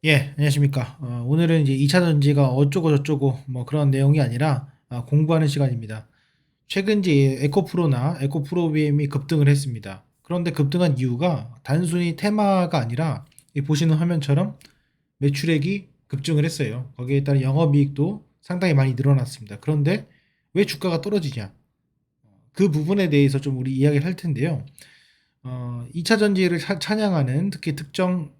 예, 안녕하십니까. 오늘은 이제 2차 전지가 어쩌고 저쩌고 뭐 그런 내용이 아니라 공부하는 시간입니다. 최근 이제 에코프로나 에코프로비엠이 급등을 했습니다. 그런데 급등한 이유가 단순히 테마가 아니라 이 보시는 화면처럼 매출액이 급증을 했어요. 거기에 따른 영업이익도 상당히 많이 늘어났습니다. 그런데 왜 주가가 떨어지냐? 그 부분에 대해서 좀 우리 이야기를 할 텐데요. 2차 전지를 찬양하는 특히 특정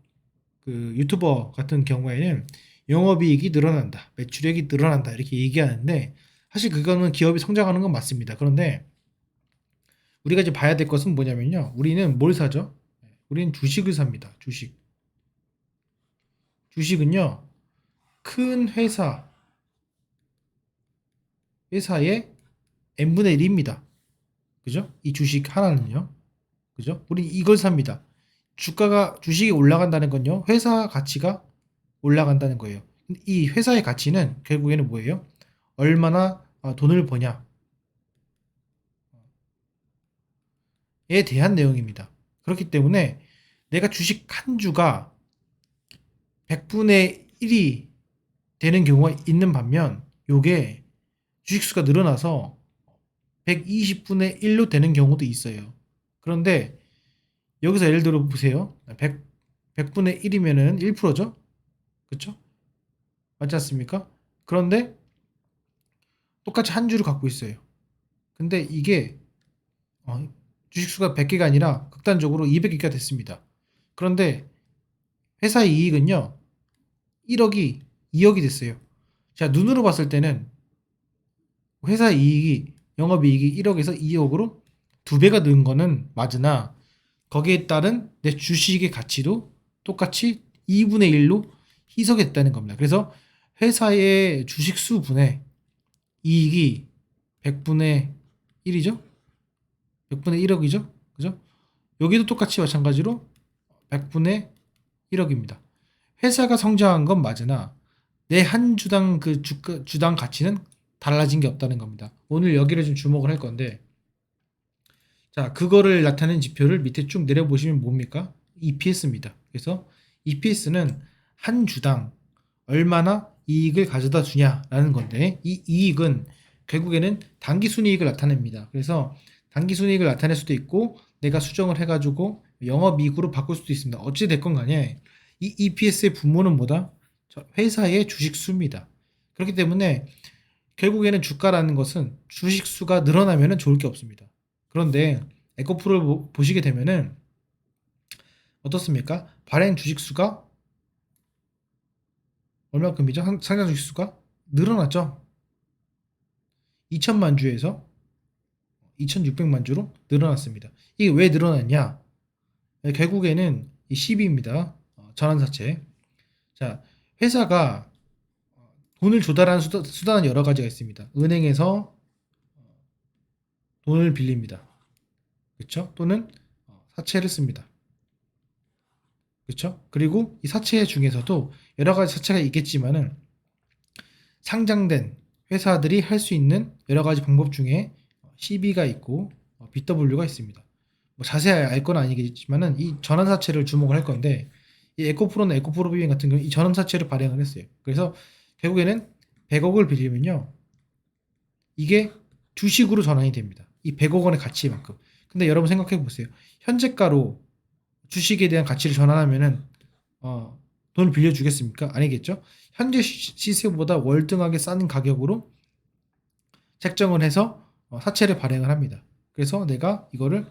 그 유튜버 같은 경우에는 영업이익이 늘어난다, 매출액이 늘어난다 이렇게 얘기하는데 사실 그거는 기업이 성장하는 건 맞습니다. 그런데 우리가 이제 봐야 될 것은 뭐냐면요. 우리는 뭘 사죠? 우리는 주식을 삽니다. 주식. 주식은요. 큰 회사의 n분의 1입니다. 그죠? 이 주식 하나는요. 그죠? 우리 이걸 삽니다. 주식이 올라간다는 건요. 회사 가치가 올라간다는 거예요. 이 회사의 가치는 결국에는 뭐예요? 얼마나 돈을 버냐에 대한 내용입니다. 그렇기 때문에 내가 주식 한 주가 100분의 1이 되는 경우가 있는 반면 요게 주식수가 늘어나서 120분의 1로 되는 경우도 있어요. 그런데 여기서 예를 들어 보세요. 100분의 1이면은 1%죠? 그쵸? 맞지 않습니까? 그런데 똑같이 한 주를 갖고 있어요. 근데 이게 어, 주식수가 100개가 아니라 극단적으로 200개가 됐습니다. 그런데 회사의 이익은요, 1억이 2억이 됐어요. 자, 눈으로 봤을 때는 회사 이익이, 영업이익이 1억에서 2억으로 두 배가 는 거는 맞으나 거기에 따른 내 주식의 가치도 똑같이 2분의 1로 희석했다는 겁니다. 그래서 회사의 주식 수분의 이익이 100분의 1이죠? 100분의 1억이죠? 그죠? 여기도 똑같이 마찬가지로 100분의 1억입니다. 회사가 성장한 건 맞으나 내 한 주당 그 주당 가치는 달라진 게 없다는 겁니다. 오늘 여기를 좀 주목을 할 건데, 자, 그거를 나타내는 지표를 밑에 쭉 내려보시면 뭡니까? EPS입니다. 그래서 EPS는 한 주당 얼마나 이익을 가져다 주냐라는 건데, 이 이익은 결국에는 단기 순이익을 나타냅니다. 그래서 단기 순이익을 나타낼 수도 있고 내가 수정을 해가지고 영업이익으로 바꿀 수도 있습니다. 어찌 됐건 간에 이 EPS의 분모는 뭐다? 회사의 주식수입니다. 그렇기 때문에 결국에는 주가라는 것은 주식수가 늘어나면 좋을 게 없습니다. 그런데 에코프를 보시게 되면은 어떻습니까? 발행 주식수가 얼마큼이죠? 상장 주식수가 늘어났죠. 2천만 주에서 2,600만 주로 늘어났습니다. 이게 왜 늘어났냐? 결국에는 이 10입니다. 전환사채. 자, 회사가 돈을 조달하는 수단은 여러 가지가 있습니다. 은행에서 돈을 빌립니다. 그렇죠? 또는 사채를 씁니다. 그렇죠? 그리고 이 사채 중에서도 여러 가지 사채가 있겠지만은 상장된 회사들이 할 수 있는 여러 가지 방법 중에 CB가 있고 BW가 있습니다. 뭐 자세히 알 건 아니겠지만은 이 전환사채를 주목을 할 건데 이 에코프로나 에코프로비행 같은 경우 이 전환사채를 발행을 했어요. 그래서 결국에는 100억을 빌리면요 이게 주식으로 전환이 됩니다. 이 100억 원의 가치만큼. 근데 여러분 생각해 보세요. 현재가로 주식에 대한 가치를 전환하면은 돈을 빌려주겠습니까? 아니겠죠. 현재 시세보다 월등하게 싼 가격으로 책정을 해서 사채를 발행을 합니다. 그래서 내가 이거를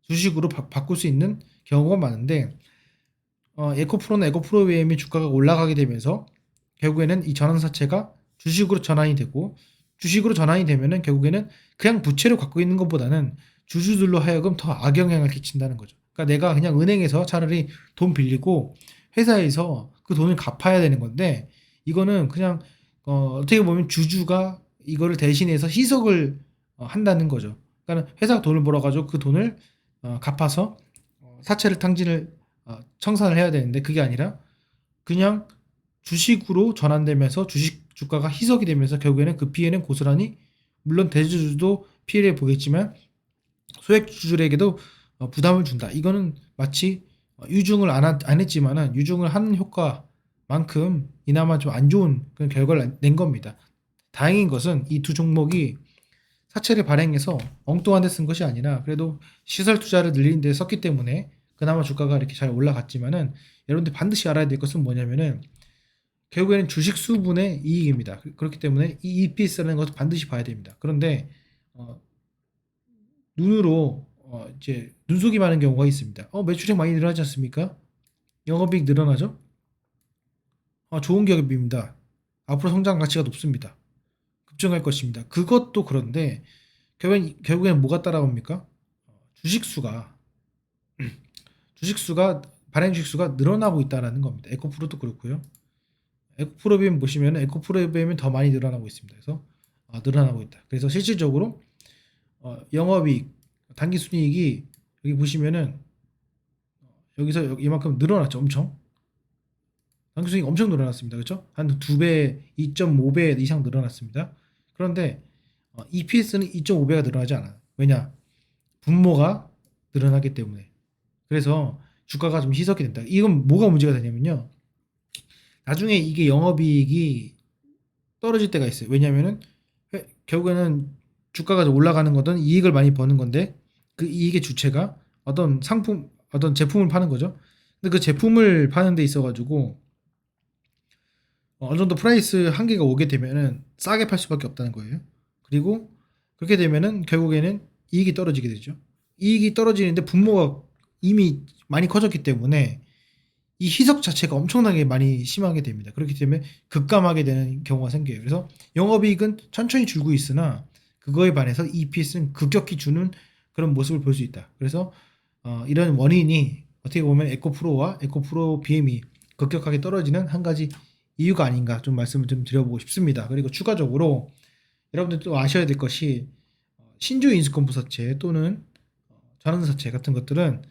주식으로 바꿀 수 있는 경우가 많은데 에코프로나 에코프로비엠이 주가가 올라가게 되면서 결국에는 이 전환사채가 주식으로 전환이 되고 주식으로 전환이 되면은 결국에는 그냥 부채를 갖고 있는 것보다는 주주들로 하여금 더 악영향을 끼친다는 거죠. 그러니까 내가 그냥 은행에서 차라리 돈 빌리고 회사에서 그 돈을 갚아야 되는 건데 이거는 그냥 어떻게 보면 주주가 이거를 대신해서 희석을 한다는 거죠. 그러니까 회사가 돈을 벌어가지고 그 돈을 갚아서 사채를 탕진을 청산을 해야 되는데 그게 아니라 그냥 주식으로 전환되면서 주식 주가가 희석이 되면서 결국에는 그 피해는 고스란히 물론 대주주도 피해를 보겠지만 소액주주에게도 부담을 준다. 이거는 마치 유중을 안 했지만은 유중을 하는 효과만큼 이나마 좀 안 좋은 그런 결과를 낸 겁니다. 다행인 것은 이 두 종목이 사채를 발행해서 엉뚱한 데 쓴 것이 아니라 그래도 시설 투자를 늘리는 데 썼기 때문에 그나마 주가가 이렇게 잘 올라갔지만은 여러분들 반드시 알아야 될 것은 뭐냐면은 결국에는 주식 수분의 이익입니다. 그렇기 때문에 이 EPS라는 것을 반드시 봐야 됩니다. 그런데 어, 눈으로 이제 눈속이 많은 경우가 있습니다. 매출이 많이 늘어나지 않습니까? 영업이익 늘어나죠? 좋은 기업입니다. 앞으로 성장 가치가 높습니다. 급증할 것입니다. 그것도 그런데 결국엔 뭐가 따라옵니까? 주식수가 주식수가 발행 주식수가 늘어나고 있다라는 겁니다. 에코프로도 그렇고요. 에코프로비엠 보시면 에코프로비엠은 더 많이 늘어나고 있습니다. 그래서 늘어나고 있다. 그래서 실질적으로 영업이익, 당기순이익이 여기 보시면은 여기서 이만큼 늘어났죠. 엄청. 당기순이익 엄청 늘어났습니다. 그렇죠? 한 2배, 2.5배 이상 늘어났습니다. 그런데 EPS는 2.5배가 늘어나지 않아요. 왜냐? 분모가 늘어나기 때문에. 그래서 주가가 좀 희석이 된다. 이건 뭐가 문제가 되냐면요. 나중에 이게 영업이익이 떨어질 때가 있어요. 왜냐면은 결국에는 주가가 올라가는 거든 이익을 많이 버는 건데 그 이익의 주체가 어떤 상품, 어떤 제품을 파는 거죠. 근데 그 제품을 파는 데 있어가지고 어느 정도 프라이스 한계가 오게 되면은 싸게 팔 수밖에 없다는 거예요. 그리고 그렇게 되면은 결국에는 이익이 떨어지게 되죠. 이익이 떨어지는데 분모가 이미 많이 커졌기 때문에 이 희석 자체가 엄청나게 많이 심하게 됩니다. 그렇기 때문에 급감하게 되는 경우가 생겨요. 그래서 영업이익은 천천히 줄고 있으나 그거에 반해서 EPS는 급격히 주는 그런 모습을 볼 수 있다. 그래서 이런 원인이 어떻게 보면 에코프로와 에코프로 BM이 급격하게 떨어지는 한 가지 이유가 아닌가 좀 말씀을 좀 드려보고 싶습니다. 그리고 추가적으로 여러분들 또 아셔야 될 것이 신주 인수권부사채 또는 전환사채 같은 것들은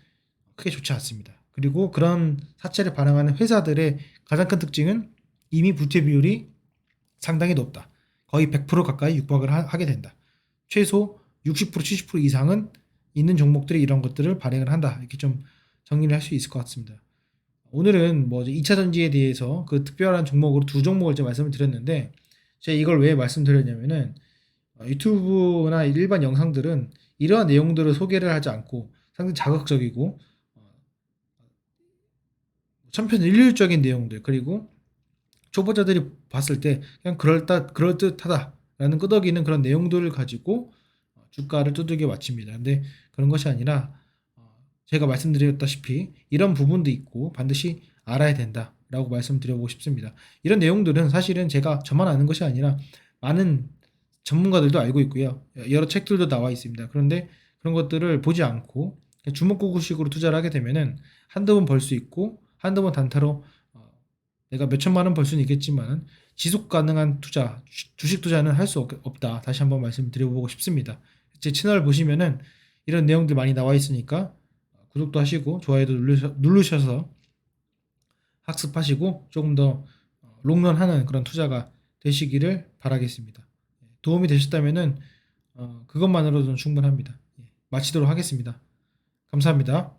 크게 좋지 않습니다. 그리고 그런 사채를 발행하는 회사들의 가장 큰 특징은 이미 부채 비율이 상당히 높다. 거의 100% 가까이 육박을 하게 된다. 최소 60% 70% 이상은 있는 종목들이 이런 것들을 발행을 한다. 이렇게 좀 정리를 할 수 있을 것 같습니다. 오늘은 뭐 2차 전지에 대해서 그 특별한 종목으로 두 종목을 제 말씀을 드렸는데 제가 이걸 왜 말씀드렸냐면은 유튜브나 일반 영상들은 이러한 내용들을 소개를 하지 않고 상당히 자극적이고 천편일률적인 내용들 그리고 초보자들이 봤을 때 그냥 그럴듯하다라는 끄덕이는 그런 내용들을 가지고 주가를 두들겨 맞춥니다. 근데 그런 것이 아니라 제가 말씀드렸다시피 이런 부분도 있고 반드시 알아야 된다라고 말씀드려보고 싶습니다. 이런 내용들은 사실은 제가 저만 아는 것이 아니라 많은 전문가들도 알고 있고요. 여러 책들도 나와 있습니다. 그런데 그런 것들을 보지 않고 주먹구구식으로 투자를 하게 되면은 한두 번 벌 수 있고 한두 번 단타로 내가 몇 천만 원 벌 수는 있겠지만 지속 가능한 투자, 주식 투자는 할 수 없다. 다시 한번 말씀드려보고 싶습니다. 제 채널 보시면은 이런 내용들 많이 나와 있으니까 구독도 하시고 좋아요도 누르셔서 학습하시고 조금 더 롱런하는 그런 투자가 되시기를 바라겠습니다. 도움이 되셨다면은 그것만으로도 충분합니다. 마치도록 하겠습니다. 감사합니다.